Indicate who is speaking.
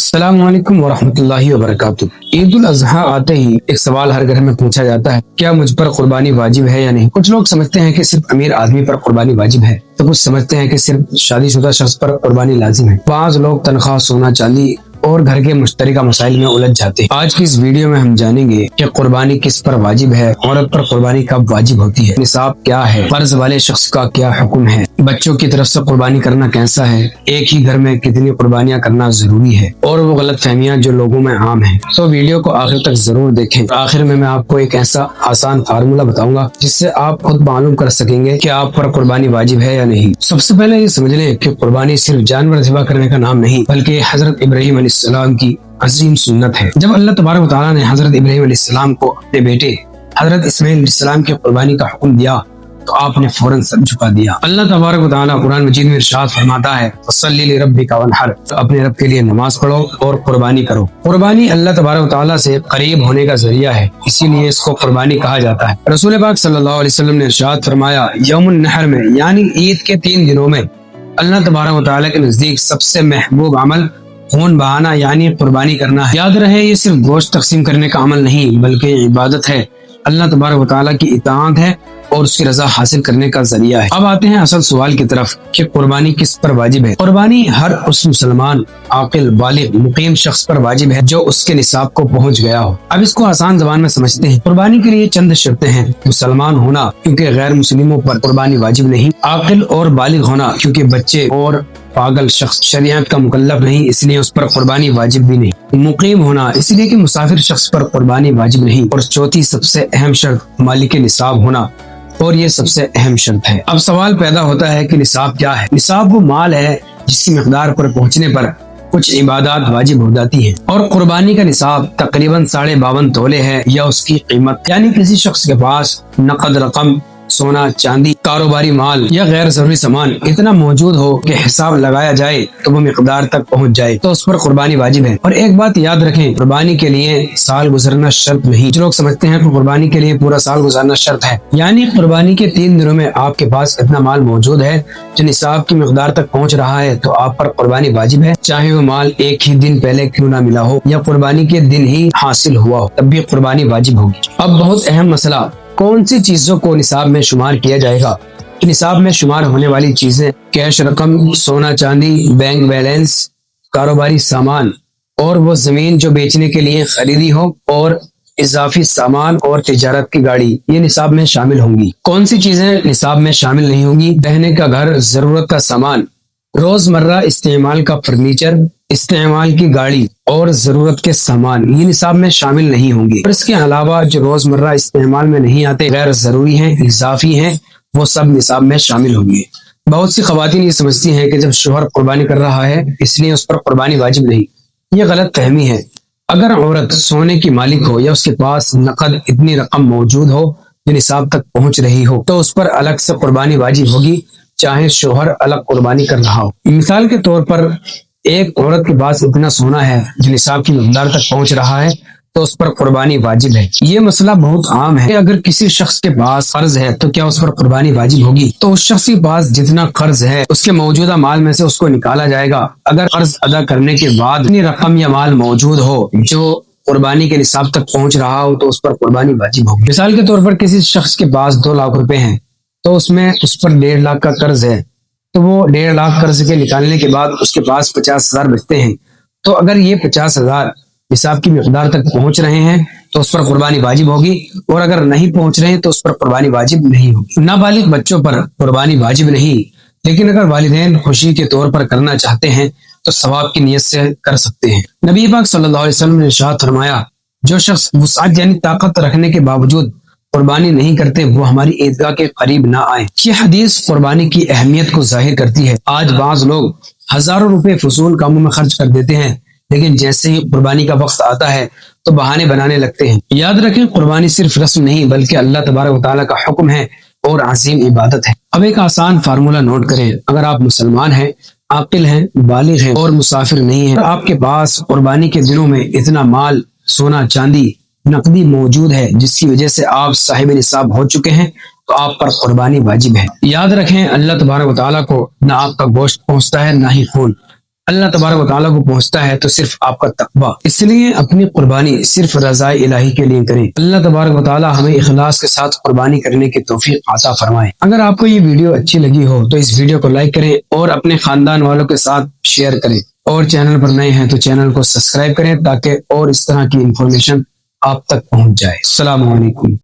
Speaker 1: السلام علیکم ورحمۃ اللہ وبرکاتہ۔ عید الاضحیٰ آتے ہی ایک سوال ہر گھر میں پوچھا جاتا ہے، کیا مجھ پر قربانی واجب ہے یا نہیں؟ کچھ لوگ سمجھتے ہیں کہ صرف امیر آدمی پر قربانی واجب ہے، تو کچھ سمجھتے ہیں کہ صرف شادی شدہ شخص پر قربانی لازم ہے۔ بعض لوگ تنخواہ، سونا چاندی اور گھر کے مشترکہ مسائل میں الجھ جاتے ہیں۔ آج کی اس ویڈیو میں ہم جانیں گے کہ قربانی کس پر واجب ہے، عورت پر قربانی کب واجب ہوتی ہے، نصاب کیا ہے، قرض والے شخص کا کیا حکم ہے، بچوں کی طرف سے قربانی کرنا کیسا ہے، ایک ہی گھر میں کتنی قربانیاں کرنا ضروری ہے، اور وہ غلط فہمیاں جو لوگوں میں عام ہیں۔ تو ویڈیو کو آخر تک ضرور دیکھیں۔ آخر میں آپ کو ایک ایسا آسان فارمولہ بتاؤں گا جس سے آپ خود معلوم کر سکیں گے کہ آپ پر قربانی واجب ہے یا نہیں۔ سب سے پہلے یہ سمجھ لیں کہ قربانی صرف جانور ذبح کرنے کا نام نہیں، بلکہ حضرت ابراہیم علیہ السلام کی عظیم سنت ہے۔ جب اللہ تبارک و تعالیٰ نے حضرت ابراہیم علیہ السلام کو اپنے بیٹے حضرت اسماعیل علیہ السلام کی قربانی کا حکم دیا تو آپ نے فوراً سر جھکا دیا۔ اللہ تبارک و تعالیٰ قرآن مجید میں ارشاد فرماتا ہے، فَصَلِّ لِرَبِّكَ وَانْحَرْ، اپنے رب کے لیے نماز پڑھو اور قربانی کرو۔ قربانی اللہ تبارک و تعالیٰ سے قریب ہونے کا ذریعہ ہے، اسی لیے اس کو قربانی کہا جاتا ہے۔ رسول پاک صلی اللہ علیہ وسلم نے ارشاد فرمایا، یوم النحر میں یعنی عید کے 3 دنوں میں اللہ تبارک و تعالیٰ کے نزدیک سب سے محبوب عمل خون بہانا یعنی قربانی کرنا ہے۔ یاد رہے، یہ صرف گوشت تقسیم کرنے کا عمل نہیں بلکہ عبادت ہے، اللہ تبارک و تعالیٰ کی اطاعت ہے اور اس کی رضا حاصل کرنے کا ذریعہ ہے۔ اب آتے ہیں اصل سوال کی طرف کہ قربانی کس پر واجب ہے۔ قربانی ہر اس مسلمان، عاقل، بالغ، مقیم شخص پر واجب ہے جو اس کے نصاب کو پہنچ گیا ہو۔ اب اس کو آسان زبان میں سمجھتے ہیں۔ قربانی کے لیے چند شرطیں ہیں: مسلمان ہونا، کیونکہ غیر مسلموں پر قربانی واجب نہیں; عاقل اور بالغ ہونا، کیونکہ بچے اور پاگل شخص شریعت کا مکلف نہیں اس لیے اس پر قربانی واجب بھی نہیں; مقیم ہونا، اس لیے کہ مسافر شخص پر قربانی واجب نہیں; اور چوتھی سب سے اہم شرط مالک نصاب ہونا، اور یہ سب سے اہم شرط ہے۔ اب سوال پیدا ہوتا ہے کہ نصاب کیا ہے؟ نصاب وہ مال ہے جس کی مقدار پر پہنچنے پر کچھ عبادات واجب ہو جاتی ہیں، اور قربانی کا نصاب تقریباً 52.5 تولے ہے یا اس کی قیمت، یعنی کسی شخص کے پاس نقد رقم، سونا چاندی، کاروباری مال یا غیر ضروری سامان اتنا موجود ہو کہ حساب لگایا جائے تو وہ مقدار تک پہنچ جائے تو اس پر قربانی واجب ہے۔ اور ایک بات یاد رکھیں، قربانی کے لیے سال گزرنا شرط نہیں۔ جو لوگ سمجھتے ہیں کہ قربانی کے لیے پورا سال گزارنا شرط ہے، یعنی قربانی کے 3 دنوں میں آپ کے پاس اتنا مال موجود ہے جو نصاب کی مقدار تک پہنچ رہا ہے تو آپ پر قربانی واجب ہے، چاہے وہ مال ایک ہی دن پہلے کیوں نہ ملا ہو یا قربانی کے دن ہی حاصل ہوا ہو، تب بھی قربانی واجب ہوگی۔ اب بہت اہم مسئلہ، کون سی چیزوں کو نصاب میں شمار کیا جائے گا؟ نصاب میں شمار ہونے والی چیزیں کیش رقم، سونا چاندی، بینک بیلنس، کاروباری سامان اور وہ زمین جو بیچنے کے لیے خریدی ہو، اور اضافی سامان اور تجارت کی گاڑی، یہ نصاب میں شامل ہوں گی۔ کون سی چیزیں نصاب میں شامل نہیں ہوں گی؟ رہنے کا گھر، ضرورت کا سامان، روزمرہ استعمال کا فرنیچر، استعمال کی گاڑی اور ضرورت کے سامان، یہ نصاب میں شامل نہیں ہوں گے۔ اور اس کے علاوہ جو روزمرہ استعمال میں نہیں آتے، غیر ضروری ہیں، اضافی ہیں، وہ سب نصاب میں شامل ہوں گے۔ بہت سی خواتین یہ سمجھتی ہیں کہ جب شوہر قربانی کر رہا ہے اس لیے اس پر قربانی واجب نہیں، یہ غلط فہمی ہے۔ اگر عورت سونے کی مالک ہو یا اس کے پاس نقد اتنی رقم موجود ہو جو نصاب تک پہنچ رہی ہو تو اس پر الگ سے قربانی واجب ہوگی، چاہے شوہر الگ قربانی کر رہا ہو۔ مثال کے طور پر ایک عورت کے پاس اتنا سونا ہے جو نصاب کی مقدار تک پہنچ رہا ہے تو اس پر قربانی واجب ہے۔ یہ مسئلہ بہت عام ہے کہ اگر کسی شخص کے پاس قرض ہے تو کیا اس پر قربانی واجب ہوگی؟ تو اس شخص کے پاس جتنا قرض ہے اس کے موجودہ مال میں سے اس کو نکالا جائے گا۔ اگر قرض ادا کرنے کے بعد اتنی رقم یا مال موجود ہو جو قربانی کے نصاب تک پہنچ رہا ہو تو اس پر قربانی واجب ہوگی۔ مثال کے طور پر کسی شخص کے پاس 2 لاکھ روپے ہیں تو اس میں اس پر 1.5 لاکھ کا قرض ہے، تو وہ 1.5 لاکھ قرض کے نکالنے کے بعد اس کے پاس 50,000 بچتے ہیں، تو اگر یہ 50,000 نصاب کی مقدار تک پہنچ رہے ہیں تو اس پر قربانی واجب ہوگی، اور اگر نہیں پہنچ رہے ہیں تو اس پر قربانی واجب نہیں ہوگی۔ نابالغ بچوں پر قربانی واجب نہیں، لیکن اگر والدین خوشی کے طور پر کرنا چاہتے ہیں تو ثواب کی نیت سے کر سکتے ہیں۔ نبی پاک صلی اللہ علیہ وسلم نے ارشاد فرمایا، جو شخص وسعت یعنی طاقت رکھنے کے باوجود قربانی نہیں کرتے وہ ہماری عیدگاہ کے قریب نہ آئے۔ یہ حدیث قربانی کی اہمیت کو ظاہر کرتی ہے۔ آج بعض لوگ ہزاروں روپے فضول کاموں میں خرچ کر دیتے ہیں، لیکن جیسے ہی قربانی کا وقت آتا ہے تو بہانے بنانے لگتے ہیں۔ یاد رکھیں، قربانی صرف رسم نہیں بلکہ اللہ تبارک و تعالیٰ کا حکم ہے اور عظیم عبادت ہے۔ اب ایک آسان فارمولہ نوٹ کریں، اگر آپ مسلمان ہیں، عاقل ہیں، بالغ ہیں اور مسافر نہیں ہیں، آپ کے پاس قربانی کے دنوں میں اتنا مال، سونا چاندی، نقدی موجود ہے جس کی وجہ سے آپ صاحب نصاب ہو چکے ہیں تو آپ پر قربانی واجب ہے۔ یاد رکھیں، اللہ تبارک و تعالیٰ کو نہ آپ کا گوشت پہنچتا ہے نہ ہی خون، اللہ تبارک و تعالیٰ کو پہنچتا ہے تو صرف آپ کا تقویٰ. اس لیے اپنی قربانی صرف رضائے الہی کے لیے کریں. اللہ تبارک و تعالیٰ ہمیں اخلاص کے ساتھ قربانی کرنے کی توفیق عطا فرمائے. اگر آپ کو یہ ویڈیو اچھی لگی ہو تو اس ویڈیو کو لائک کریں اور اپنے خاندان والوں کے ساتھ شیئر کریں، اور چینل پر نئے ہیں تو چینل کو سبسکرائب کریں تاکہ اور اس طرح کی انفارمیشن آپ تک پہنچ جائے. السلام علیکم.